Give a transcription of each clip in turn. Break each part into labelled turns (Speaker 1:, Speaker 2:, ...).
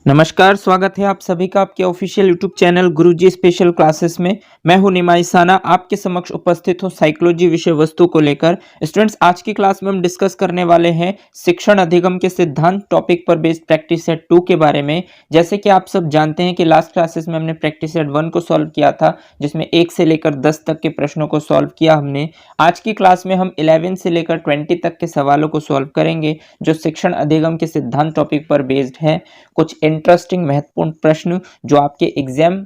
Speaker 1: नमस्कार, स्वागत है आप सभी का आपके ऑफिशियल यूट्यूब चैनल गुरुजी स्पेशल क्लासेस में। मैं हूं निमाई साना, आपके समक्ष उपस्थित हूं साइकोलॉजी विषय वस्तु को लेकर। स्टूडेंट्स, आज की क्लास में हम डिस्कस करने वाले हैं शिक्षण अधिगम के सिद्धांत टॉपिक पर बेस्ड प्रैक्टिस सेट 2 के बारे में। जैसे कि आप सब जानते हैं कि लास्ट क्लासेस में हमने प्रैक्टिस सेट 1 को सॉल्व किया था, जिसमें 1 से लेकर 10 तक के प्रश्नों को सॉल्व किया हमने। आज की क्लास में हम 11 से लेकर 20 तक के सवालों को सॉल्व करेंगे, जो शिक्षण अधिगम के सिद्धांत टॉपिक पर बेस्ड है। कुछ इंटरेस्टिंग महत्वपूर्ण प्रश्न जो आपके एग्जाम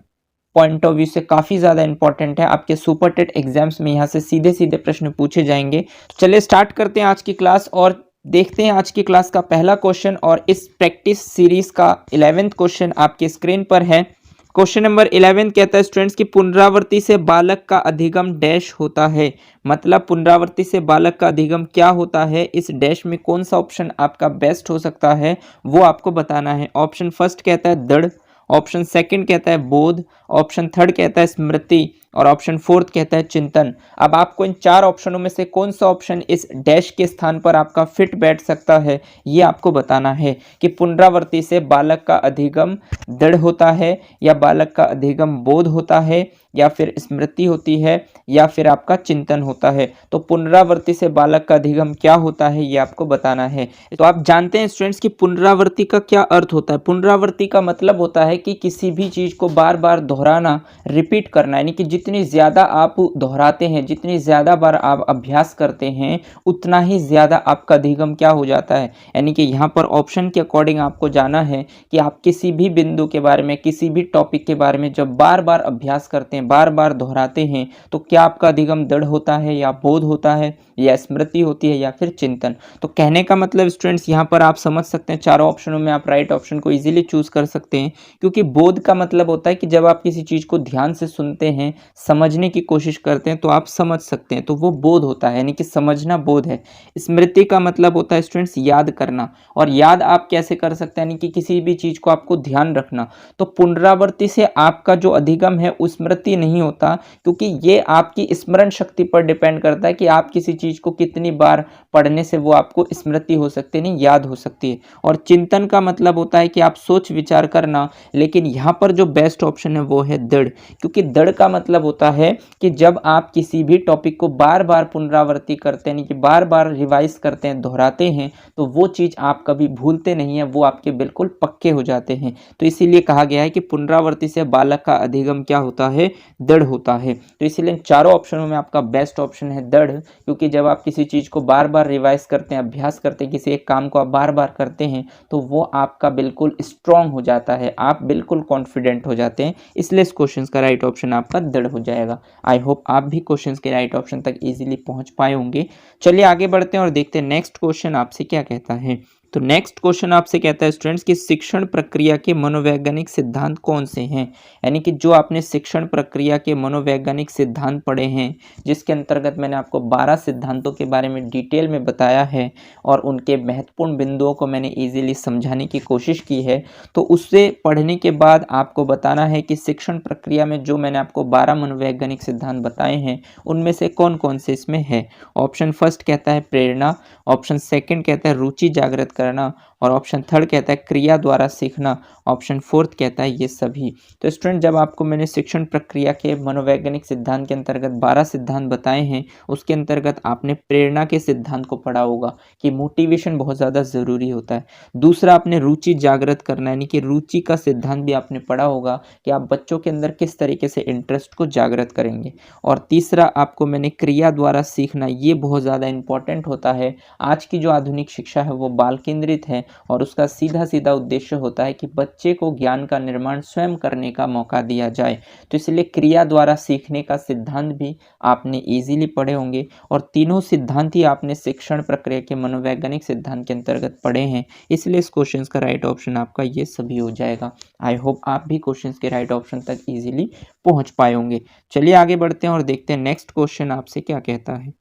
Speaker 1: पॉइंट ऑफ व्यू से काफी ज्यादा इंपॉर्टेंट है, आपके सुपर टेट एग्जाम्स में यहाँ से सीधे सीधे प्रश्न पूछे जाएंगे। तो चलिए स्टार्ट करते हैं आज की क्लास और देखते हैं आज की क्लास का पहला क्वेश्चन। और इस प्रैक्टिस सीरीज का 11th क्वेश्चन आपके स्क्रीन पर है। क्वेश्चन नंबर 11 कहता है स्टूडेंट्स की पुनरावृत्ति से बालक का अधिगम डैश होता है। मतलब पुनरावृत्ति से बालक का अधिगम क्या होता है, इस डैश में कौन सा ऑप्शन आपका बेस्ट हो सकता है वो आपको बताना है। ऑप्शन फर्स्ट कहता है दृढ़, ऑप्शन सेकंड कहता है बोध, ऑप्शन थर्ड कहता है स्मृति और ऑप्शन फोर्थ कहता है चिंतन। अब आपको इन चार ऑप्शनों में से कौन सा ऑप्शन इस डैश के स्थान पर आपका फिट बैठ सकता है, ये आपको बताना है कि पुनरावृत्ति से बालक का अधिगम दृढ़ होता है या बालक का अधिगम बोध होता है या फिर स्मृति होती है या फिर आपका चिंतन होता है। तो पुनरावृत्ति से बालक का अधिगम क्या होता है ये आपको बताना है। तो आप जानते हैं स्टूडेंट्स कि पुनरावृत्ति का क्या अर्थ होता है। पुनरावृत्ति का मतलब होता है कि किसी भी चीज को बार बार दोहराना, रिपीट करना, यानी कि जितनी ज्यादा आप दोहराते हैं, जितनी ज्यादा बार आप अभ्यास करते हैं, उतना ही ज्यादा आपका अधिगम क्या हो जाता है। यानी कि यहाँ पर ऑप्शन के अकॉर्डिंग आपको जाना है कि आप किसी भी बिंदु के बारे में, किसी भी टॉपिक के बारे में जब बार बार अभ्यास करते हैं, बार बार दोहराते हैं, तो क्या आपका अधिगम दृढ़ होता है या बोध होता है या स्मृति होती है या फिर चिंतन। तो कहने का मतलब स्टूडेंट्स यहाँ पर आप समझ सकते हैं, चारों ऑप्शनों में आप राइट ऑप्शन को इजीली चूज कर सकते हैं। क्योंकि बोध का मतलब होता है कि जब आप किसी चीज को ध्यान से सुनते हैं, समझने की कोशिश करते हैं, तो आप समझ सकते हैं, तो वो बोध होता है, यानी कि समझना बोध है। स्मृति का मतलब होता है स्टूडेंट्स याद करना, और याद आप कैसे कर सकते हैं, यानी कि किसी भी चीज को आपको ध्यान रखना। तो पुनरावृत्ति से आपका जो अधिगम है वो स्मृति नहीं होता, क्योंकि ये आपकी स्मरण शक्ति पर डिपेंड करता है कि आप किसी चीज को कितनी बार पढ़ने से वो आपको स्मृति हो सकती है, नहीं याद हो सकती है। और चिंतन का मतलब होता है कि आप सोच विचार करना, लेकिन यहाँ पर जो बेस्ट ऑप्शन है वो है दृढ़। क्योंकि दृढ़ का मतलब होता है कि जब आप किसी भी टॉपिक को बार बार पुनरावृत्ति करते हैं, यानी कि बार बार रिवाइज करते हैं, दोहराते हैं, तो वो चीज आप कभी भूलते नहीं है, वो आपके बिल्कुल पक्के हो जाते हैं। तो इसीलिए कहा गया है कि पुनरावृत्ति से बालक का अधिगम क्या होता है, दृढ़ होता है। तो इसीलिए चारों ऑप्शनों में आपका बेस्ट ऑप्शन है दृढ़। क्योंकि जब आप किसी चीज को बार बार रिवाइज करते हैं, अभ्यास करते हैं, किसी एक काम को आप बार बार करते हैं, तो वो आपका बिल्कुल स्ट्रांग हो जाता है, आप बिल्कुल कॉन्फिडेंट हो जाते हैं। इसलिए इस क्वेश्चन का राइट ऑप्शन आपका दृढ़ हो जाएगा। आई होप आप भी क्वेश्चन के राइट ऑप्शन तक इजीली पहुंच पाए होंगे। चलिए आगे बढ़ते हैं और देखते हैं नेक्स्ट क्वेश्चन आपसे क्या कहता है। तो नेक्स्ट क्वेश्चन आपसे कहता है स्टूडेंट्स कि शिक्षण प्रक्रिया के मनोवैज्ञानिक सिद्धांत कौन से हैं। यानी कि जो आपने शिक्षण प्रक्रिया के मनोवैज्ञानिक सिद्धांत पढ़े हैं, जिसके अंतर्गत मैंने आपको 12 सिद्धांतों के बारे में डिटेल में बताया है और उनके महत्वपूर्ण बिंदुओं को मैंने इजीली समझाने की कोशिश की है। तो उससे पढ़ने के बाद आपको बताना है कि शिक्षण प्रक्रिया में जो मैंने आपको 12 मनोवैज्ञानिक सिद्धांत बताए हैं, उनमें से कौन कौन से इसमें है। ऑप्शन फर्स्ट कहता है प्रेरणा, ऑप्शन सेकंड कहता है रुचि जागृत करना, और ऑप्शन थर्ड कहता है क्रिया द्वारा सीखना, ऑप्शन फोर्थ कहता है ये सभी। तो स्टूडेंट, जब आपको मैंने शिक्षण प्रक्रिया के मनोवैज्ञानिक सिद्धांत के अंतर्गत 12 सिद्धांत बताए हैं, उसके अंतर्गत आपने प्रेरणा के सिद्धांत को पढ़ा होगा कि मोटिवेशन बहुत ज़्यादा ज़रूरी होता है। दूसरा, आपने रुचि जागृत करना, यानी कि रुचि का सिद्धांत भी आपने पढ़ा होगा कि आप बच्चों के अंदर किस तरीके से इंटरेस्ट को जागृत करेंगे। और तीसरा, आपको मैंने क्रिया द्वारा सीखना, ये बहुत ज़्यादा इंपॉर्टेंट होता है। आज की जो आधुनिक शिक्षा है वो बाल केंद्रित है और उसका सीधा सीधा उद्देश्य होता है कि बच्चे को ज्ञान का निर्माण स्वयं करने का मौका दिया जाए। तो इसलिए क्रिया द्वारा सीखने का सिद्धांत भी आपने इजीली पढ़े होंगे, और तीनों सिद्धांत ही आपने शिक्षण प्रक्रिया के मनोवैज्ञानिक सिद्धांत के अंतर्गत पढ़े हैं। इसलिए इस क्वेश्चन का राइट ऑप्शन आपका ये सभी हो जाएगा। आई होप आप भी क्वेश्चन के राइट ऑप्शन तक इजीली पहुंच पाए होंगे। चलिए आगे बढ़ते हैं और देखते हैं नेक्स्ट क्वेश्चन आपसे क्या कहता है।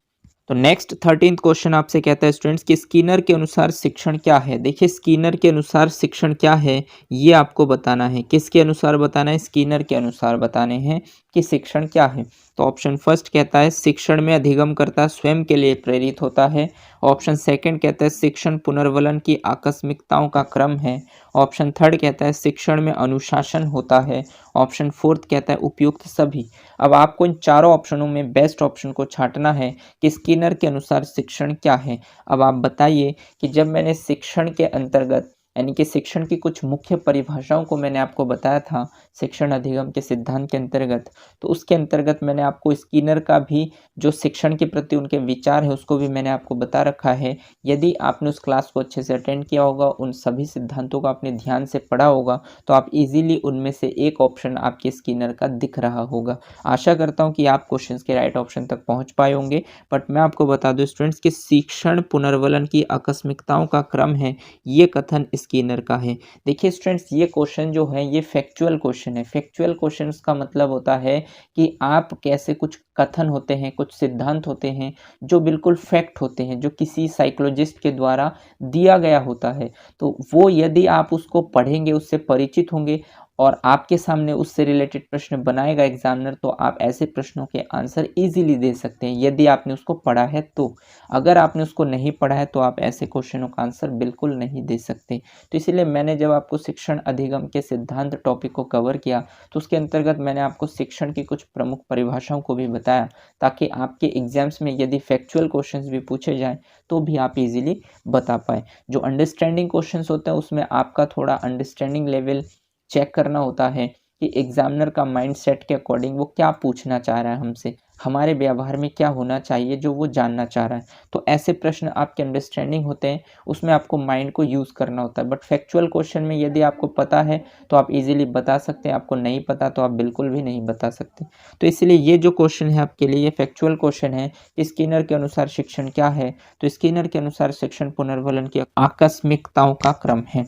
Speaker 1: तो नेक्स्ट 13th क्वेश्चन आपसे कहता है स्टूडेंट्स कि स्किनर के अनुसार शिक्षण क्या है। देखिए, स्किनर के अनुसार शिक्षण क्या है ये आपको बताना है। किसके अनुसार बताना है, स्किनर के अनुसार बताने हैं कि शिक्षण क्या है। तो ऑप्शन फर्स्ट कहता है शिक्षण में अधिगमकर्ता स्वयं के लिए प्रेरित होता है। ऑप्शन सेकंड कहता है शिक्षण पुनर्वलन की आकस्मिकताओं का क्रम है। ऑप्शन थर्ड कहता है शिक्षण में अनुशासन होता है। ऑप्शन फोर्थ कहता है उपयुक्त सभी। अब आपको इन चारों ऑप्शनों में बेस्ट ऑप्शन को छांटना है कि स्किनर के अनुसार शिक्षण क्या है। अब आप बताइए कि जब मैंने शिक्षण के अंतर्गत यानी कि शिक्षण की कुछ मुख्य परिभाषाओं को मैंने आपको बताया था शिक्षण अधिगम के सिद्धांत के अंतर्गत, तो उसके अंतर्गत मैंने आपको स्किनर का भी जो शिक्षण के प्रति उनके विचार है उसको भी मैंने आपको बता रखा है। यदि आपने उस क्लास को अच्छे से अटेंड किया होगा, उन सभी सिद्धांतों को आपने ध्यान से पढ़ा होगा, तो आप इजीली उनमें से एक ऑप्शन आपके स्किनर का दिख रहा होगा। आशा करता हूँ कि आप क्वेश्चंस के राइट ऑप्शन तक पहुँच पाए होंगे। बट मैं आपको बता दूँ स्टूडेंट्स कि शिक्षण पुनर्वलन की आकस्मिकताओं का क्रम है, ये कथन स्किनर का है। देखिए स्टूडेंट्स, ये क्वेश्चन जो है ये फैक्चुअल क्वेश्चन है। फैक्चुअल क्वेश्चन का मतलब होता है कि आप कैसे कुछ कथन होते हैं, कुछ सिद्धांत होते हैं जो बिल्कुल फैक्ट होते हैं, जो किसी साइकोलॉजिस्ट के द्वारा दिया गया होता है, तो वो यदि आप उसको पढ़ेंगे, उससे परिचित होंगे और आपके सामने उससे रिलेटेड प्रश्न बनाएगा एग्जामिनर, तो आप ऐसे प्रश्नों के आंसर इजीली दे सकते हैं यदि आपने उसको पढ़ा है तो। अगर आपने उसको नहीं पढ़ा है तो आप ऐसे क्वेश्चनों का आंसर बिल्कुल नहीं दे सकते। तो इसीलिए मैंने जब आपको शिक्षण अधिगम के सिद्धांत टॉपिक को कवर किया तो उसके अंतर्गत मैंने आपको शिक्षण की कुछ प्रमुख परिभाषाओं को भी बताया, ताकि आपके एग्जाम्स में यदि फैक्चुअल क्वेश्चंस भी पूछे जाएं तो भी आप इजीली बता पाए। जो अंडरस्टैंडिंग क्वेश्चंस होते हैं उसमें आपका थोड़ा अंडरस्टैंडिंग लेवल चेक करना होता है कि एग्जामिनर का माइंडसेट के अकॉर्डिंग वो क्या पूछना चाह रहा है हमसे, हमारे व्यवहार में क्या होना चाहिए जो वो जानना चाह रहा है। तो ऐसे प्रश्न आपके अंडरस्टैंडिंग होते हैं, उसमें आपको माइंड को यूज़ करना होता है। बट फैक्चुअल क्वेश्चन में यदि आपको पता है तो आप इजीली बता सकते हैं, आपको नहीं पता तो आप बिल्कुल भी नहीं बता सकते। तो इसलिए ये जो क्वेश्चन है आपके लिए, ये फैक्चुअल क्वेश्चन है कि स्किनर के अनुसार शिक्षण क्या है। तो स्किनर के अनुसार शिक्षण पुनर्वलन की आकस्मिकताओं का क्रम है,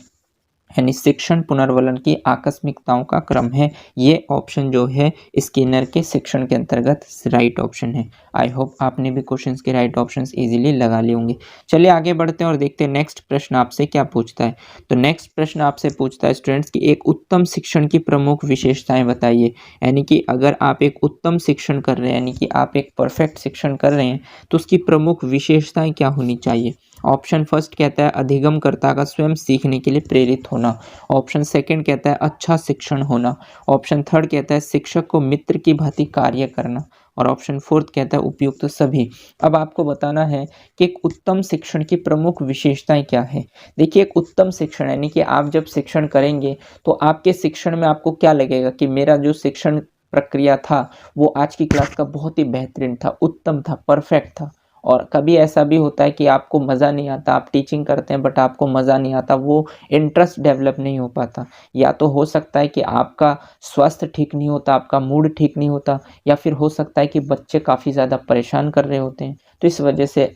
Speaker 1: यानी शिक्षण पुनर्वलन की आकस्मिकताओं का क्रम है। ये ऑप्शन जो है स्किनर के शिक्षण के अंतर्गत राइट ऑप्शन है। आई होप आपने भी क्वेश्चंस के राइट ऑप्शंस इजीली लगा लिए होंगे। चलिए आगे बढ़ते हैं और देखते हैं नेक्स्ट प्रश्न आपसे क्या पूछता है। तो नेक्स्ट प्रश्न आपसे पूछता है स्टूडेंट्स कि एक उत्तम शिक्षण की प्रमुख विशेषताएं बताइए। यानी कि अगर आप एक उत्तम शिक्षण कर रहे हैं, यानी कि आप एक परफेक्ट शिक्षण कर रहे हैं, तो उसकी प्रमुख विशेषताएं क्या होनी चाहिए। ऑप्शन फर्स्ट कहता है अधिगमकर्ता का स्वयं सीखने के लिए प्रेरित होना। ऑप्शन सेकंड कहता है अच्छा शिक्षण होना। ऑप्शन थर्ड कहता है शिक्षक को मित्र की भांति कार्य करना। और ऑप्शन फोर्थ कहता है उपयुक्त सभी। अब आपको बताना है कि एक उत्तम शिक्षण की प्रमुख विशेषताएं क्या है। देखिए, एक उत्तम शिक्षण यानी कि आप जब शिक्षण करेंगे तो आपके शिक्षण में आपको क्या लगेगा कि मेरा जो शिक्षण प्रक्रिया था वो आज की क्लास का बहुत ही बेहतरीन था, उत्तम था, परफेक्ट था। और कभी ऐसा भी होता है कि आपको मज़ा नहीं आता, आप टीचिंग करते हैं बट आपको मज़ा नहीं आता, वो इंटरेस्ट डेवलप नहीं हो पाता। या तो हो सकता है कि आपका स्वास्थ्य ठीक नहीं होता, आपका मूड ठीक नहीं होता, या फिर हो सकता है कि बच्चे काफ़ी ज़्यादा परेशान कर रहे होते हैं। तो इस वजह से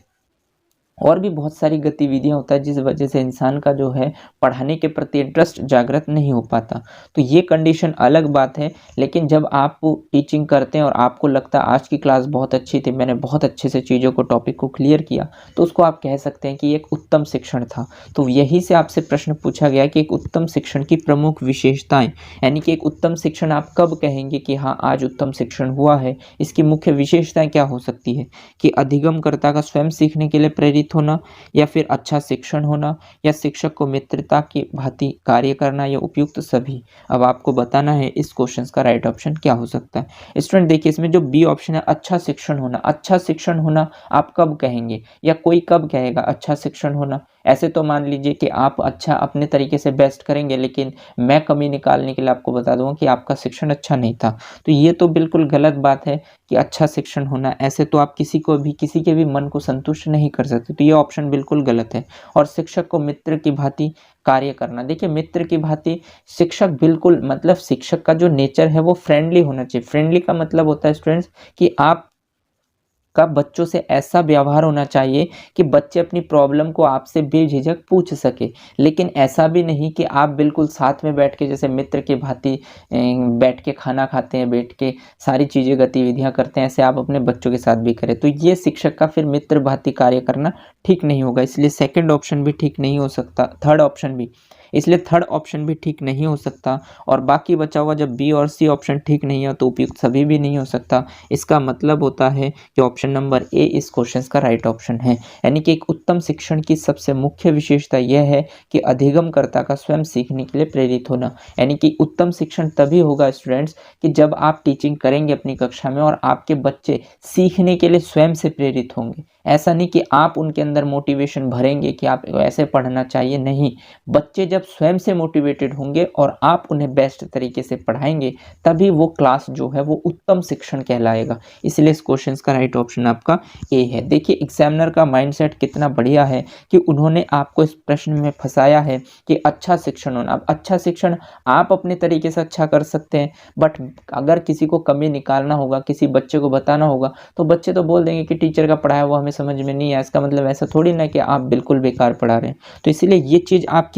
Speaker 1: और भी बहुत सारी गतिविधियां होता है जिस वजह से इंसान का जो है पढ़ाने के प्रति इंटरेस्ट जागृत नहीं हो पाता। तो ये कंडीशन अलग बात है। लेकिन जब आप टीचिंग करते हैं और आपको लगता है आज की क्लास बहुत अच्छी थी, मैंने बहुत अच्छे से चीज़ों को टॉपिक को क्लियर किया, तो उसको आप कह सकते हैं कि एक उत्तम शिक्षण था। तो यही से आपसे प्रश्न पूछा गया कि एक उत्तम शिक्षण की प्रमुख विशेषताएं, यानी कि एक उत्तम शिक्षण आप कब कहेंगे कि हाँ आज उत्तम शिक्षण हुआ है, इसकी मुख्य विशेषताएं क्या हो सकती है। कि अधिगमकर्ता का स्वयं सीखने के लिए प्रेरित होना, या फिर अच्छा शिक्षण होना, या शिक्षक को मित्रता की भांति कार्य करना, या उपयुक्त सभी। अब आपको बताना है इस क्वेश्चन का राइट ऑप्शन क्या हो सकता है। स्टूडेंट देखिए, इसमें जो बी ऑप्शन है अच्छा शिक्षण होना, अच्छा शिक्षण होना आप कब कहेंगे या कोई कब कहेगा अच्छा शिक्षण होना। ऐसे तो मान लीजिए कि आप अच्छा अपने तरीके से बेस्ट करेंगे, लेकिन मैं कमी निकालने के लिए आपको बता दूंगा कि आपका शिक्षण अच्छा नहीं था, तो ये तो बिल्कुल गलत बात है कि अच्छा शिक्षण होना। ऐसे तो आप किसी के भी मन को संतुष्ट नहीं कर सकते, तो ये ऑप्शन बिल्कुल गलत है। और शिक्षक को मित्र की भांति कार्य करना, देखिए मित्र की भांति शिक्षक बिल्कुल, मतलब शिक्षक का जो नेचर है वो फ्रेंडली होना चाहिए। फ्रेंडली का मतलब होता है स्टूडेंट्स कि आप का बच्चों से ऐसा व्यवहार होना चाहिए कि बच्चे अपनी प्रॉब्लम को आपसे बेझिझक पूछ सके। लेकिन ऐसा भी नहीं कि आप बिल्कुल साथ में बैठ के जैसे मित्र की भांति बैठ के खाना खाते हैं, बैठ के सारी चीज़ें गतिविधियां करते हैं, ऐसे आप अपने बच्चों के साथ भी करें, तो ये शिक्षक का फिर मित्र भांति कार्य करना ठीक नहीं होगा। इसलिए सेकंड ऑप्शन भी ठीक नहीं हो सकता, थर्ड ऑप्शन भी। इसलिए थर्ड ऑप्शन भी ठीक नहीं हो सकता और बाकी बचा हुआ जब बी और सी ऑप्शन ठीक नहीं है तो उपयुक्त सभी भी नहीं हो सकता। इसका मतलब होता है कि ऑप्शन नंबर ए इस क्वेश्चन का राइट ऑप्शन है। यानी कि एक उत्तम शिक्षण की सबसे मुख्य विशेषता यह है कि अधिगमकर्ता का स्वयं सीखने के लिए प्रेरित होना। यानी कि उत्तम शिक्षण तभी होगा स्टूडेंट्स कि जब आप टीचिंग करेंगे अपनी कक्षा में और आपके बच्चे सीखने के लिए स्वयं से प्रेरित होंगे। ऐसा नहीं कि आप उनके अंदर मोटिवेशन भरेंगे कि आप ऐसे पढ़ना चाहिए, नहीं। बच्चे जब स्वयं से मोटिवेटेड होंगे और आप उन्हें बेस्ट तरीके से पढ़ाएंगे तभी वो क्लास जो है वो उत्तम शिक्षण कहलाएगा। इसलिए इस क्वेश्चन का राइट ऑप्शन आपका ए है। देखिए एग्जामिनर का माइंडसेट कितना बढ़िया है कि उन्होंने आपको इस प्रश्न में फंसाया है कि अच्छा शिक्षण होना। अब अच्छा शिक्षण आप अपने तरीके से अच्छा कर सकते हैं, बट अगर किसी को कमी निकालना होगा, किसी बच्चे को बताना होगा तो बच्चे तो बोल देंगे कि टीचर का पढ़ाया हुआ हमें समझ में नहीं आया। इसका मतलब ऐसा थोड़ी ना कि आप बिल्कुल बेकार पढ़ा रहे हैं। तो इसीलिए ये चीज़ आप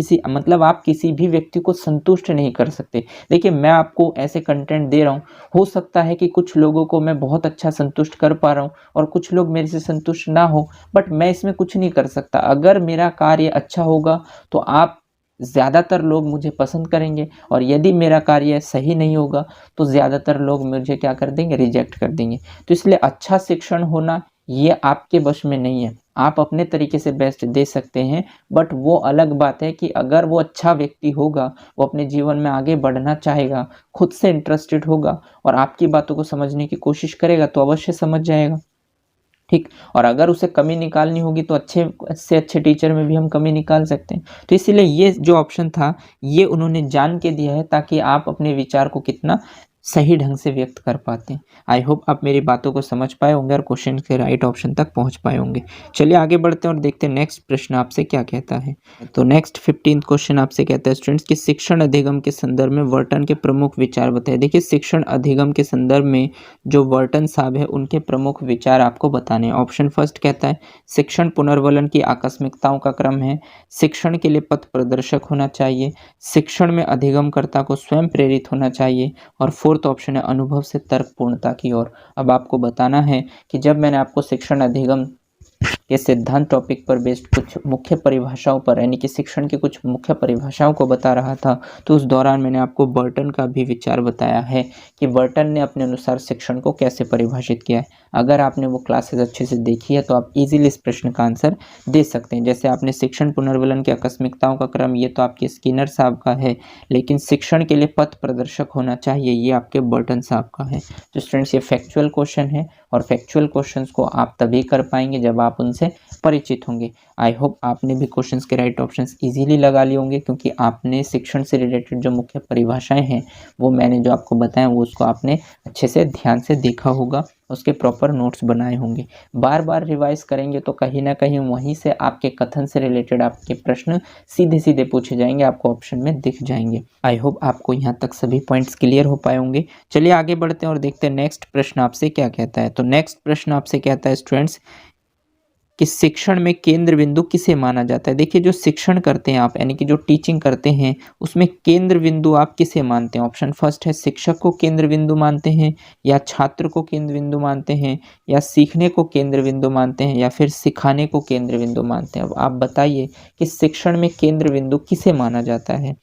Speaker 1: किसी भी व्यक्ति को संतुष्ट नहीं कर सकते। देखिए मैं आपको ऐसे कंटेंट दे रहा हूँ, हो सकता है कि कुछ लोगों को मैं बहुत अच्छा संतुष्ट कर पा रहा हूँ और कुछ लोग मेरे से संतुष्ट ना हो, बट मैं इसमें कुछ नहीं कर सकता। अगर मेरा कार्य अच्छा होगा तो आप ज़्यादातर लोग मुझे पसंद करेंगे और यदि मेरा कार्य सही नहीं होगा तो ज़्यादातर लोग मुझे क्या कर देंगे, रिजेक्ट कर देंगे। तो इसलिए अच्छा शिक्षण होना ये आपके वश में नहीं है। आप अपने तरीके से बेस्ट दे सकते हैं, बट वो अलग बात है कि अगर वो अच्छा व्यक्ति होगा, वो अपने जीवन में आगे बढ़ना चाहेगा, खुद से इंटरेस्टेड होगा और आपकी बातों को समझने की कोशिश करेगा तो अवश्य समझ जाएगा, ठीक। और अगर उसे कमी निकालनी होगी तो अच्छे से अच्छे टीचर में भी हम कमी निकाल सकते हैं। तो इसीलिए ये जो ऑप्शन था ये उन्होंने जान के दिया है ताकि आप अपने विचार को कितना सही ढंग से व्यक्त कर पाते हैं। आई होप आप मेरी बातों को समझ पाए होंगे और क्वेश्चन के राइट ऑप्शन तक पहुंच पाए होंगे। चलिए आगे बढ़ते हैं और देखते हैं नेक्स्ट प्रश्न आपसे क्या कहता है। तो नेक्स्ट 15th क्वेश्चन आपसे कहता है स्टूडेंट्स कि शिक्षण अधिगम के संदर्भ में वर्टन के प्रमुख विचार बताए। देखिए शिक्षण अधिगम के संदर्भ में जो वर्टन साहब है उनके प्रमुख विचार आपको बताने हैं। ऑप्शन फर्स्ट कहता है शिक्षण पुनर्वलन की आकस्मिकताओं का क्रम है, शिक्षण के लिए पथ प्रदर्शक होना चाहिए, शिक्षण में अधिगमकर्ता को स्वयं प्रेरित होना चाहिए और फोर्थ ऑप्शन है अनुभव से तर्कपूर्णता की ओर। अब आपको बताना है कि जब मैंने आपको शिक्षण अधिगम के सिद्धांत टॉपिक पर बेस्ड कुछ मुख्य परिभाषाओं पर यानी कि शिक्षण की कुछ मुख्य परिभाषाओं को बता रहा था तो उस दौरान मैंने आपको बर्टन का भी विचार बताया है कि बर्टन ने अपने अनुसार शिक्षण को कैसे परिभाषित किया है। अगर आपने वो क्लासेस अच्छे से देखी है तो आप इजीली इस प्रश्न का आंसर दे सकते हैं। जैसे आपने शिक्षण पुनर्वलन की आकस्मिकताओं का क्रम, ये तो आपके स्किनर साहब का है, लेकिन शिक्षण के लिए पथ प्रदर्शक होना चाहिए ये आपके बर्टन साहब का है। तो स्टूडेंट्स ये फैक्चुअल क्वेश्चन है और फैक्चुअल क्वेश्चंस को आप तभी कर पाएंगे जब आप उनसे परिचित होंगे। आई होप आपने भी क्वेश्चंस के राइट ऑप्शंस इजीली लगा लिए होंगे क्योंकि आपने शिक्षण से रिलेटेड जो मुख्य परिभाषाएं हैं वो मैंने जो आपको बताया वो उसको आपने अच्छे से ध्यान से देखा होगा, उसके प्रॉपर नोट्स बनाए होंगे। बार बार रिवाइज करेंगे तो कहीं ना कहीं वहीं से आपके कथन से रिलेटेड आपके प्रश्न सीधे सीधे पूछे जाएंगे, आपको ऑप्शन में दिख जाएंगे। आई होप आपको यहाँ तक सभी पॉइंट्स क्लियर हो पाए होंगे। चलिए आगे बढ़ते हैं और देखते हैं नेक्स्ट प्रश्न आपसे क्या कहता है। तो नेक्स्ट प्रश्न आपसे कहता है स्टूडेंट्स कि शिक्षण में केंद्र बिंदु किसे माना जाता है। देखिए जो शिक्षण करते हैं आप यानी कि जो टीचिंग करते हैं उसमें केंद्र बिंदु आप किसे मानते हैं। ऑप्शन फर्स्ट है शिक्षक को केंद्र बिंदु मानते हैं, या छात्र को केंद्र बिंदु मानते हैं, या सीखने को केंद्र बिंदु मानते हैं, या फिर सिखाने को केंद्र बिंदु मानते हैं। अब आप बताइए कि शिक्षण में केंद्र बिंदु किसे माना जाता है।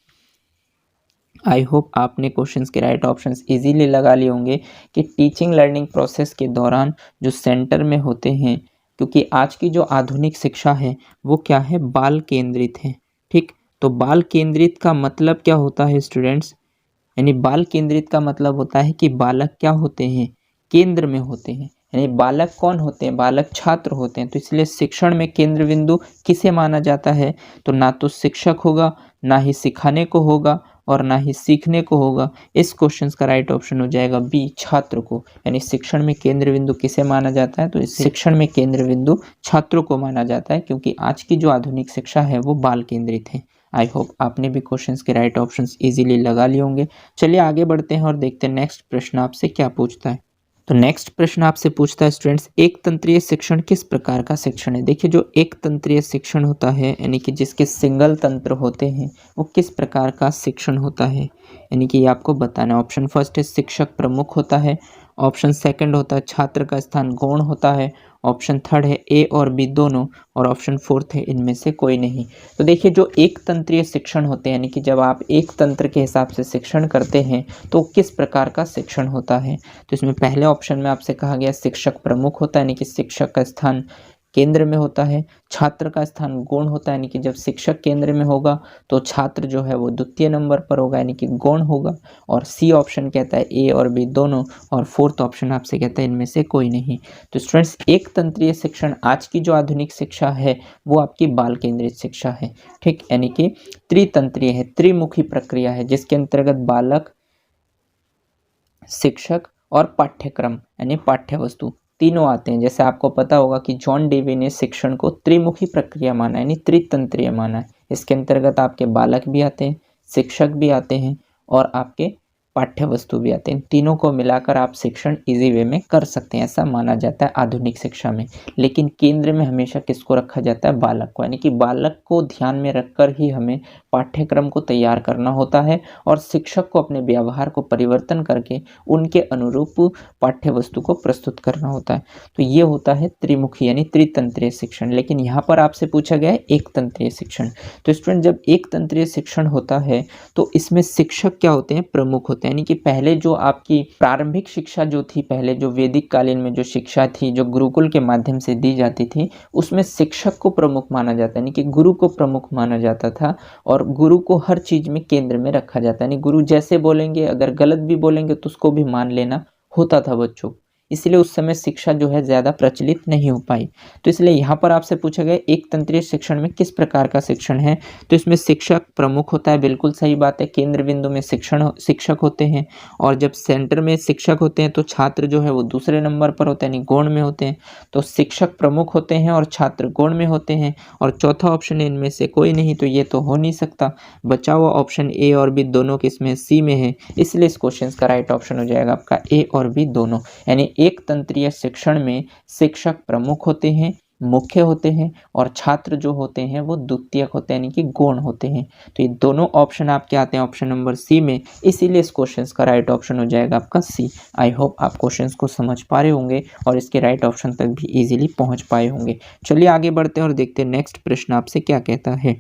Speaker 1: आई होप आपने क्वेश्चंस के राइट ऑप्शंस इजीली लगा लिए होंगे कि टीचिंग लर्निंग प्रोसेस के दौरान जो सेंटर में होते हैं, क्योंकि आज की जो आधुनिक शिक्षा है वो क्या है, बाल केंद्रित है, ठीक। तो बाल केंद्रित का मतलब क्या होता है स्टूडेंट्स, यानी बाल केंद्रित का मतलब होता है कि बालक क्या होते हैं, केंद्र में होते हैं। यानी बालक कौन होते हैं, बालक छात्र होते हैं। तो इसलिए शिक्षण में केंद्र बिंदु किसे माना जाता है, तो ना तो शिक्षक होगा, ना ही सिखाने को होगा और ना ही सीखने को होगा। इस क्वेश्चन का राइट ऑप्शन हो जाएगा बी, छात्र को। यानी शिक्षण में केंद्र बिंदु किसे माना जाता है, तो इस शिक्षण में केंद्र बिंदु छात्रों को माना जाता है क्योंकि आज की जो आधुनिक शिक्षा है वो बाल केंद्रित है। आई होप आपने भी क्वेश्चंस के राइट ऑप्शंस इजीली लगा लिए होंगे। चलिए आगे बढ़ते हैं और देखते हैं नेक्स्ट प्रश्न आपसे क्या पूछता है। तो नेक्स्ट प्रश्न आपसे पूछता है स्टूडेंट्स एक तंत्रीय शिक्षण किस प्रकार का शिक्षण है। देखिए जो एक तंत्रीय शिक्षण होता है यानी कि जिसके सिंगल तंत्र होते हैं वो किस प्रकार का शिक्षण होता है, यानी कि ये आपको बताना है। ऑप्शन फर्स्ट है शिक्षक प्रमुख होता है, ऑप्शन सेकंड होता है छात्र का स्थान गौण होता है, ऑप्शन थर्ड है ए और बी दोनों, और ऑप्शन फोर्थ है इनमें से कोई नहीं। तो देखिए जो एक तंत्रीय शिक्षण होते हैं यानी कि जब आप एक तंत्र के हिसाब से शिक्षण करते हैं तो किस प्रकार का शिक्षण होता है। तो इसमें पहले ऑप्शन में आपसे कहा गया शिक्षक प्रमुख होता है यानी कि शिक्षक का स्थान केंद्र में होता है, छात्र का स्थान गौण होता है यानी कि जब शिक्षक केंद्र में होगा तो छात्र जो है वो द्वितीय नंबर पर होगा यानी कि गौण होगा, और सी ऑप्शन कहता है ए और बी दोनों, और फोर्थ ऑप्शन आपसे कहता है इनमें से कोई नहीं। तो स्टूडेंट्स एक तंत्रीय शिक्षण आज की जो आधुनिक शिक्षा है वो आपकी बाल केंद्रित शिक्षा है, ठीक, यानी कि त्रितंत्रीय है, त्रिमुखी प्रक्रिया है जिसके अंतर्गत बालक, शिक्षक और पाठ्यक्रम यानी पाठ्य वस्तु तीनों आते हैं। जैसे आपको पता होगा कि जॉन डेवी ने शिक्षण को त्रिमुखी प्रक्रिया माना यानी त्रितंत्रीय माना है। इसके अंतर्गत आपके बालक भी आते हैं, शिक्षक भी आते हैं और आपके पाठ्य वस्तु भी आते हैं। इन तीनों को मिलाकर आप शिक्षण इजी वे में कर सकते हैं, ऐसा माना जाता है आधुनिक शिक्षा में। लेकिन केंद्र में हमेशा किसको रखा जाता है, बालक को, यानी कि बालक को ध्यान में रखकर ही हमें पाठ्यक्रम को तैयार करना होता है और शिक्षक को अपने व्यवहार को परिवर्तन करके उनके अनुरूप पाठ्य वस्तु को प्रस्तुत करना होता है। तो ये होता है त्रिमुखी यानी त्रितंत्रीय शिक्षण। लेकिन यहाँ पर आपसे पूछा गया है एक तंत्रीय शिक्षण। तो स्टूडेंट जब एक तंत्रीय शिक्षण होता है तो इसमें शिक्षक क्या होते हैं, प्रमुख होते हैं, यानी कि पहले जो आपकी प्रारंभिक शिक्षा जो थी, पहले जो वैदिक कालीन में जो शिक्षा थी जो गुरुकुल के माध्यम से दी जाती थी, उसमें शिक्षक को प्रमुख माना जाता है, यानी कि गुरु को प्रमुख माना जाता था और गुरु को हर चीज में केंद्र में रखा जाता है। यानी गुरु जैसे बोलेंगे, अगर गलत भी बोलेंगे तो उसको भी मान लेना होता था बच्चों, इसलिए उस समय शिक्षा जो है ज़्यादा प्रचलित नहीं हो पाई। तो इसलिए यहाँ पर आपसे पूछा गया एक तंत्रीय शिक्षण में किस प्रकार का शिक्षण है, तो इसमें शिक्षक प्रमुख होता है, बिल्कुल सही बात है, केंद्र बिंदु में शिक्षक होते हैं, और जब सेंटर में शिक्षक होते हैं तो छात्र जो है वो दूसरे नंबर पर होते हैं यानी गौण में होते हैं। तो शिक्षक प्रमुख होते हैं और छात्र गौण में होते हैं, और चौथा ऑप्शन है इनमें से कोई नहीं, तो ये तो हो नहीं सकता। बचा हुआ ऑप्शन ए और बी दोनों किसमें, सी में है, इसलिए इस क्वेश्चन का राइट ऑप्शन हो जाएगा आपका ए और बी दोनों। यानी एक तंत्रीय शिक्षण में शिक्षक प्रमुख होते हैं, मुख्य होते हैं, और छात्र जो होते हैं वो द्वितीयक होते हैं यानी कि गौण होते हैं। तो ये दोनों ऑप्शन आपके आते हैं ऑप्शन नंबर सी में, इसीलिए इस क्वेश्चन का राइट ऑप्शन हो जाएगा आपका सी। आई होप आप क्वेश्चन को समझ पा रहे होंगे और इसके राइट ऑप्शन तक भी इजीली पहुंच पाए होंगे। चलिए आगे बढ़ते हैं और देखते हैं नेक्स्ट प्रश्न आपसे क्या कहता है।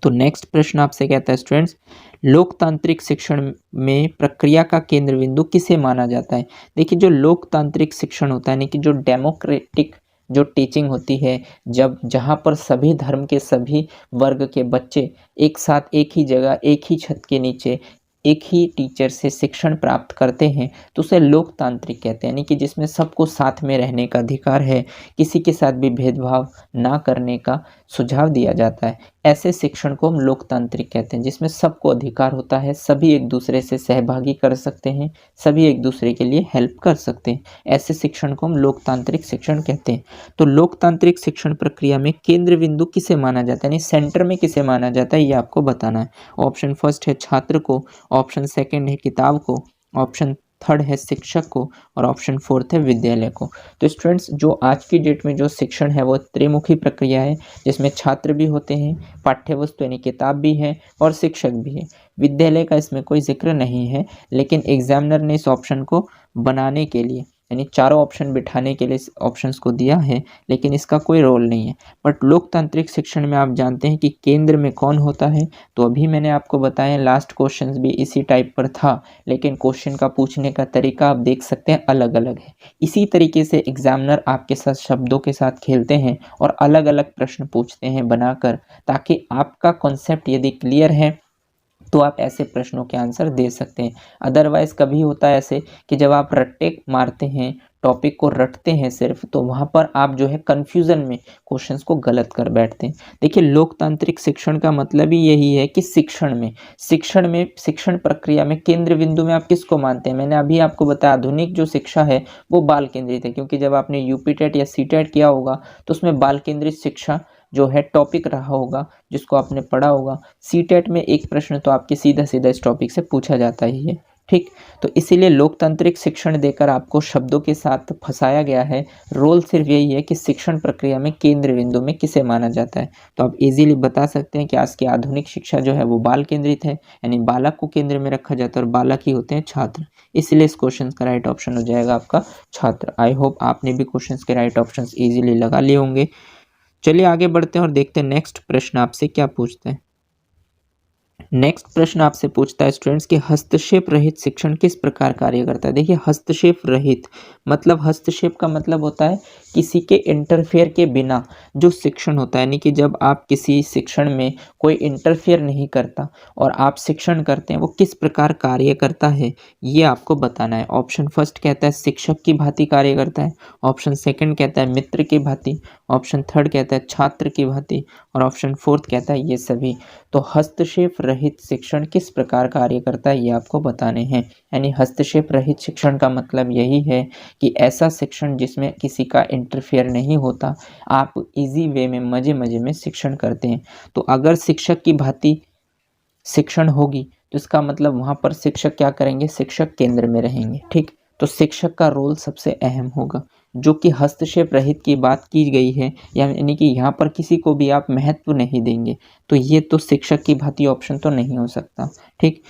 Speaker 1: तो नेक्स्ट प्रश्न आपसे कहता है स्टूडेंट्स, लोकतांत्रिक शिक्षण में प्रक्रिया का केंद्र बिंदु किसे माना जाता है। देखिए जो लोकतांत्रिक शिक्षण होता है यानी कि जो डेमोक्रेटिक जो टीचिंग होती है, जब जहाँ पर सभी धर्म के सभी वर्ग के बच्चे एक साथ एक ही जगह एक ही छत के नीचे एक ही टीचर से शिक्षण प्राप्त करते हैं, तो उसे लोकतांत्रिक कहते हैं, यानी कि जिसमें सबको साथ में रहने का अधिकार है, किसी के साथ भी भेदभाव ना करने का सुझाव दिया जाता है। ऐसे शिक्षण को हम लोकतांत्रिक कहते हैं, जिसमें सबको अधिकार होता है, सभी एक दूसरे से सहभागी कर सकते हैं, सभी एक दूसरे के लिए हेल्प कर सकते हैं। ऐसे शिक्षण को हम लोकतांत्रिक शिक्षण कहते हैं। तो लोकतांत्रिक शिक्षण प्रक्रिया में केंद्र बिंदु किसे माना जाता है, यानी सेंटर में किसे माना जाता है, ये आपको बताना है। ऑप्शन फर्स्ट है छात्र को, ऑप्शन सेकंड है किताब को, ऑप्शन थर्ड है शिक्षक को, और ऑप्शन फोर्थ है विद्यालय को। तो स्टूडेंट्स जो आज की डेट में जो शिक्षण है वो त्रिमुखी प्रक्रिया है, जिसमें छात्र भी होते हैं, पाठ्य वस्तु यानी किताब भी है और शिक्षक भी है। विद्यालय का इसमें कोई जिक्र नहीं है, लेकिन एग्जामिनर ने इस ऑप्शन को बनाने के लिए यानी चारों ऑप्शन बिठाने के लिए ऑप्शंस को दिया है, लेकिन इसका कोई रोल नहीं है। बट लोकतांत्रिक शिक्षण में आप जानते हैं कि केंद्र में कौन होता है, तो अभी मैंने आपको बताया, लास्ट क्वेश्चन भी इसी टाइप पर था, लेकिन क्वेश्चन का पूछने का तरीका आप देख सकते हैं अलग अलग है। इसी तरीके से एग्जामिनर आपके साथ शब्दों के साथ खेलते हैं और अलग अलग प्रश्न पूछते हैं बनाकर, ताकि आपका कॉन्सेप्ट यदि क्लियर है तो आप ऐसे प्रश्नों के आंसर दे सकते हैं। अदरवाइज कभी होता है ऐसे कि जब आप रट्टे मारते हैं, टॉपिक को रटते हैं सिर्फ, तो वहाँ पर आप जो है कन्फ्यूज़न में क्वेश्चंस को गलत कर बैठते हैं। देखिए लोकतांत्रिक शिक्षण का मतलब ही यही है कि शिक्षण प्रक्रिया में केंद्र बिंदु में आप किसको मानते हैं। मैंने अभी आपको बताया आधुनिक जो शिक्षा है वो बाल केंद्रित है, क्योंकि जब आपने यूपी-टेट या सी-टेट किया होगा तो उसमें बाल केंद्रित शिक्षा जो है टॉपिक रहा होगा, जिसको आपने पढ़ा होगा। सी-टेट में एक प्रश्न तो आपके सीधा सीधा इस टॉपिक से पूछा जाता ही है, ठीक। तो इसीलिए लोकतांत्रिक शिक्षण देकर आपको शब्दों के साथ फंसाया गया है। रोल सिर्फ यही है कि शिक्षण प्रक्रिया में केंद्र बिंदु में किसे माना जाता है। तो आप इजीली बता सकते हैं कि आज की आधुनिक शिक्षा जो है वो बाल केंद्रित है, यानी बालक को केंद्र में रखा जाता है और बालक ही होते हैं छात्र। इसलिए इस क्वेश्चन का राइट ऑप्शन हो जाएगा आपका छात्र। आई होप आपने भी क्वेश्चन के राइट ऑप्शन इजीली लगा लिए होंगे। चलिए आगे बढ़ते हैं और देखते हैं नेक्स्ट प्रश्न आपसे क्या पूछते हैं। नेक्स्ट प्रश्न आपसे पूछता है स्टूडेंट्स कि हस्तक्षेप रहित शिक्षण किस प्रकार कार्य करता है। देखिए हस्तक्षेप रहित मतलब हस्तक्षेप का मतलब होता है किसी के इंटरफेयर के बिना जो शिक्षण होता है, यानी कि जब आप किसी शिक्षण में कोई इंटरफेयर नहीं करता और आप शिक्षण करते हैं वो किस प्रकार कार्य करता है ये आपको बताना है। ऑप्शन फर्स्ट कहता है शिक्षक की भांति कार्य करता है, ऑप्शन सेकंड कहता है मित्र की भांति, ऑप्शन थर्ड कहता है छात्र की भांति और ऑप्शन फोर्थ कहता है ये सभी। तो हस्तक्षेप रहित शिक्षण किस प्रकार कार्य करता है ये आपको बताने हैं। यानी हस्तक्षेप रहित शिक्षण का मतलब यही है कि ऐसा शिक्षण जिसमें किसी का इंटरफेयर नहीं होता, आप इजी वे में मजे मजे में शिक्षण करते हैं। तो अगर शिक्षक की भांति शिक्षण होगी तो इसका मतलब वहाँ पर शिक्षक क्या करेंगे, शिक्षक केंद्र में रहेंगे। ठीक। तो शिक्षक का रोल सबसे अहम होगा। जो कि हस्तक्षेप रहित की बात की गई है, यानी कि यहाँ पर किसी को भी आप महत्व नहीं देंगे, तो ये तो शिक्षक की भांति ऑप्शन तो नहीं हो सकता। ठीक।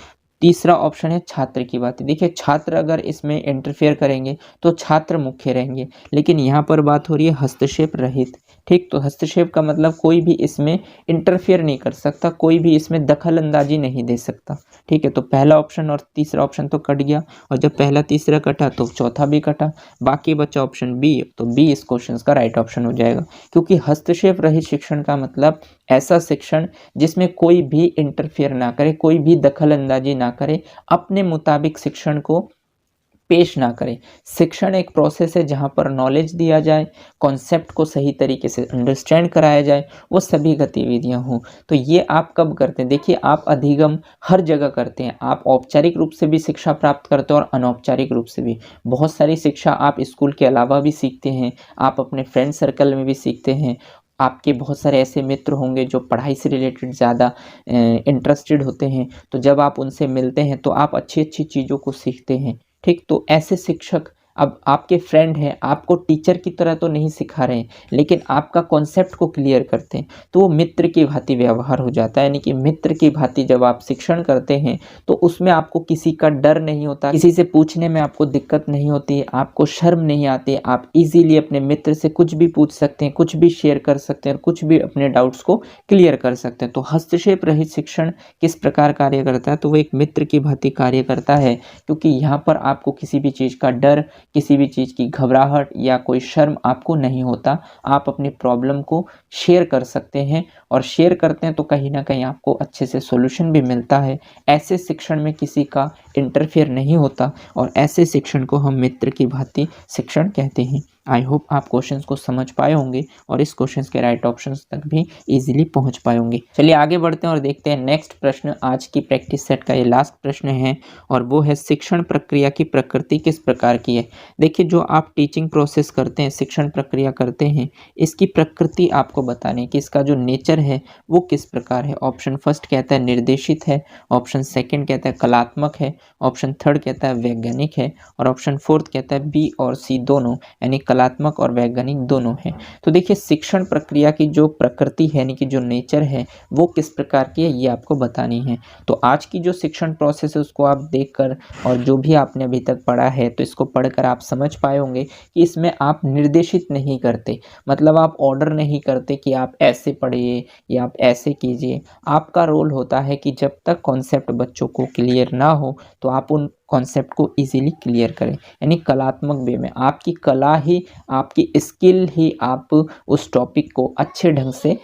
Speaker 1: तीसरा ऑप्शन है छात्र की बात। देखिए छात्र अगर इसमें इंटरफेयर करेंगे तो छात्र मुख्य रहेंगे, लेकिन यहाँ पर बात हो रही है हस्तक्षेप रहित। ठीक। तो हस्तक्षेप का मतलब कोई भी इसमें इंटरफेयर नहीं कर सकता, कोई भी इसमें दखल अंदाजी नहीं दे सकता। ठीक है। तो पहला ऑप्शन और तीसरा ऑप्शन तो कट गया, और जब पहला तीसरा कटा तो चौथा भी कटा, बाकी बचा ऑप्शन बी। तो बी इस क्वेश्चन का राइट ऑप्शन हो जाएगा, क्योंकि हस्तक्षेप रहित शिक्षण का मतलब ऐसा शिक्षण जिसमें कोई भी इंटरफेयर ना करे, कोई भी दखल अंदाजी ना करे, अपने मुताबिक शिक्षण को पेश ना करे। शिक्षण एक प्रोसेस है जहाँ पर नॉलेज दिया जाए, कॉन्सेप्ट को सही तरीके से अंडरस्टैंड कराया जाए, वो सभी गतिविधियाँ हों। तो ये आप कब करते हैं, देखिए आप अधिगम हर जगह करते हैं। आप औपचारिक रूप से भी शिक्षा प्राप्त करते हैं और अनौपचारिक रूप से भी। बहुत सारी शिक्षा आप स्कूल के अलावा भी सीखते हैं, आप अपने फ्रेंड सर्कल में भी सीखते हैं। आपके बहुत सारे ऐसे मित्र होंगे जो पढ़ाई से रिलेटेड ज़्यादा इंटरेस्टेड होते हैं, तो जब आप उनसे मिलते हैं तो आप अच्छी अच्छी चीज़ों को सीखते हैं। ठीक। तो ऐसे शिक्षक अब आपके फ्रेंड हैं, आपको टीचर की तरह तो नहीं सिखा रहे हैं, लेकिन आपका कॉन्सेप्ट को क्लियर करते हैं, तो वो मित्र की भांति व्यवहार हो जाता है। यानी कि मित्र की भांति जब आप शिक्षण करते हैं तो उसमें आपको किसी का डर नहीं होता, किसी से पूछने में आपको दिक्कत नहीं होती, आपको शर्म नहीं आती, आप इजीली अपने मित्र से कुछ भी पूछ सकते हैं, कुछ भी शेयर कर सकते हैं और कुछ भी अपने डाउट्स को क्लियर कर सकते हैं। तो हस्तक्षेप रहित शिक्षण किस प्रकार कार्य करता है, तो वो एक मित्र की भांति कार्य करता है, क्योंकि यहाँ पर आपको किसी भी चीज़ का डर, किसी भी चीज़ की घबराहट या कोई शर्म आपको नहीं होता। आप अपनी प्रॉब्लम को शेयर कर सकते हैं, और शेयर करते हैं तो कहीं ना कहीं आपको अच्छे से सॉल्यूशन भी मिलता है। ऐसे शिक्षण में किसी का इंटरफेयर नहीं होता, और ऐसे शिक्षण को हम मित्र की भांति शिक्षण कहते हैं। आई होप आप क्वेश्चंस को समझ पाए होंगे और इस क्वेश्चंस के राइट ऑप्शंस तक भी इजीली पहुंच पाए होंगे। चलिए आगे बढ़ते हैं और देखते हैं नेक्स्ट प्रश्न। आज की प्रैक्टिस सेट का ये लास्ट प्रश्न है, और वो है शिक्षण प्रक्रिया की प्रकृति किस प्रकार की है। देखिए जो आप टीचिंग प्रोसेस करते हैं, शिक्षण प्रक्रिया करते हैं, इसकी प्रकृति आपको बतानी है कि इसका जो नेचर है वो किस प्रकार है। ऑप्शन फर्स्ट कहता है निर्देशित है, ऑप्शन सेकंड कहता है कलात्मक है, ऑप्शन थर्ड कहता है वैज्ञानिक है, और ऑप्शन फोर्थ कहता है बी और सी दोनों, यानी कलात्मक और वैज्ञानिक दोनों हैं। तो देखिए शिक्षण प्रक्रिया की जो प्रकृति है, यानी कि जो नेचर है वो किस प्रकार की है ये आपको बतानी है। तो आज की जो शिक्षण प्रोसेस है उसको आप देखकर, और जो भी आपने अभी तक पढ़ा है तो इसको पढ़कर आप समझ पाए होंगे कि इसमें आप निर्देशित नहीं करते, मतलब आप ऑर्डर नहीं करते कि आप ऐसे पढ़िए या आप ऐसे कीजिए। आपका रोल होता है कि जब तक कॉन्सेप्ट बच्चों को क्लियर ना हो तो आप उन कॉन्सेप्ट को इजीली क्लियर करें। यानी कलात्मक वे में आपकी कला ही, आपकी स्किल ही आप उस टॉपिक को अच्छे ढंग से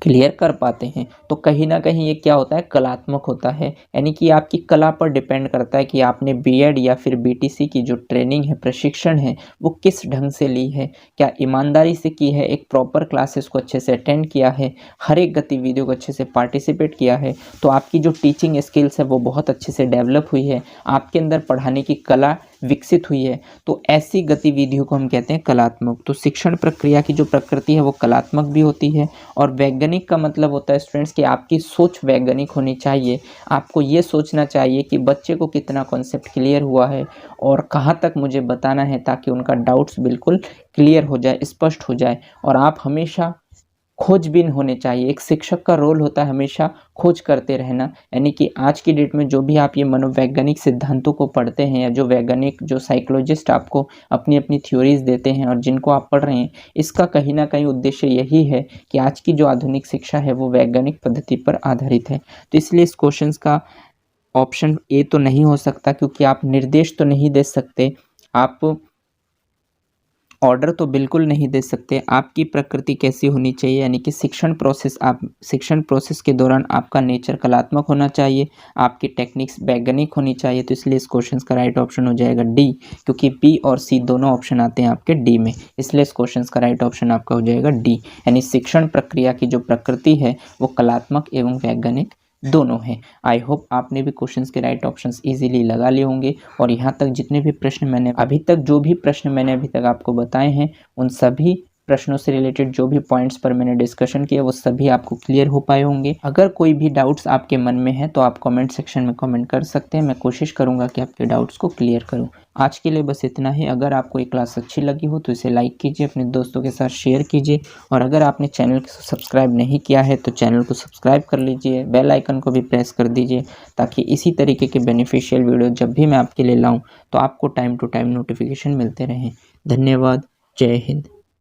Speaker 1: क्लियर कर पाते हैं। तो कहीं ना कहीं ये क्या होता है, कलात्मक होता है। यानी कि आपकी कला पर डिपेंड करता है कि आपने बीएड या फिर बीटीसी की जो ट्रेनिंग है, प्रशिक्षण है, वो किस ढंग से ली है, क्या ईमानदारी से की है, एक प्रॉपर क्लासेस को अच्छे से अटेंड किया है, हर एक गतिविधियों को अच्छे से पार्टिसिपेट किया है, तो आपकी जो टीचिंग स्किल्स है वो बहुत अच्छे से डेवलप हुई है, आपके अंदर पढ़ाने की कला विकसित हुई है, तो ऐसी गतिविधियों को हम कहते हैं कलात्मक। तो शिक्षण प्रक्रिया की जो प्रकृति है वो कलात्मक भी होती है। और वैज्ञानिक का मतलब होता है स्टूडेंट्स कि आपकी सोच वैज्ञानिक होनी चाहिए। आपको ये सोचना चाहिए कि बच्चे को कितना कॉन्सेप्ट क्लियर हुआ है और कहाँ तक मुझे बताना है, ताकि उनका डाउट्स बिल्कुल क्लियर हो जाए, स्पष्ट हो जाए। और आप हमेशा खोजबीन होने चाहिए। एक शिक्षक का रोल होता है हमेशा खोज करते रहना, यानी कि आज की डेट में जो भी आप ये मनोवैज्ञानिक सिद्धांतों को पढ़ते हैं, या जो वैज्ञानिक, जो साइकोलॉजिस्ट आपको अपनी अपनी थ्योरीज देते हैं और जिनको आप पढ़ रहे हैं, इसका कहीं ना कहीं उद्देश्य यही है कि आज की जो आधुनिक शिक्षा है वो वैज्ञानिक पद्धति पर आधारित है। तो इसलिए इस क्वेश्चन का ऑप्शन ए तो नहीं हो सकता, क्योंकि आप निर्देश तो नहीं दे सकते, आप ऑर्डर तो बिल्कुल नहीं दे सकते। आपकी प्रकृति कैसी होनी चाहिए, यानी कि शिक्षण प्रोसेस के दौरान आपका नेचर कलात्मक होना चाहिए, आपकी टेक्निक्स वैज्ञानिक होनी चाहिए। तो इसलिए इस क्वेश्चन का राइट ऑप्शन हो जाएगा डी, क्योंकि बी और सी दोनों ऑप्शन आते हैं आपके डी में, इसलिए इस क्वेश्चन का राइट ऑप्शन आपका हो जाएगा डी। यानी शिक्षण प्रक्रिया की जो प्रकृति है वो कलात्मक एवं वैज्ञानिक दोनों हैं। आई होप आपने भी क्वेश्चंस के राइट ऑप्शंस इजीली लगा लिए होंगे। और यहाँ तक जितने भी प्रश्न मैंने अभी तक आपको बताए हैं, उन सभी प्रश्नों से रिलेटेड जो भी पॉइंट्स पर मैंने डिस्कशन किया वो सभी आपको क्लियर हो पाए होंगे। अगर कोई भी डाउट्स आपके मन में है तो आप कमेंट सेक्शन में कमेंट कर सकते हैं, मैं कोशिश करूंगा कि आपके डाउट्स को क्लियर करूं। आज के लिए बस इतना ही। अगर आपको ये क्लास अच्छी लगी हो तो इसे लाइक कीजिए, अपने दोस्तों के साथ शेयर कीजिए, और अगर आपने चैनल को सब्सक्राइब नहीं किया है तो चैनल को सब्सक्राइब कर लीजिए, बेल आइकन को भी प्रेस कर दीजिए, ताकि इसी तरीके के बेनिफिशियल वीडियो जब भी मैं आपके लिए लाऊं तो आपको टाइम टू टाइम नोटिफिकेशन मिलते रहें। धन्यवाद। जय हिंद।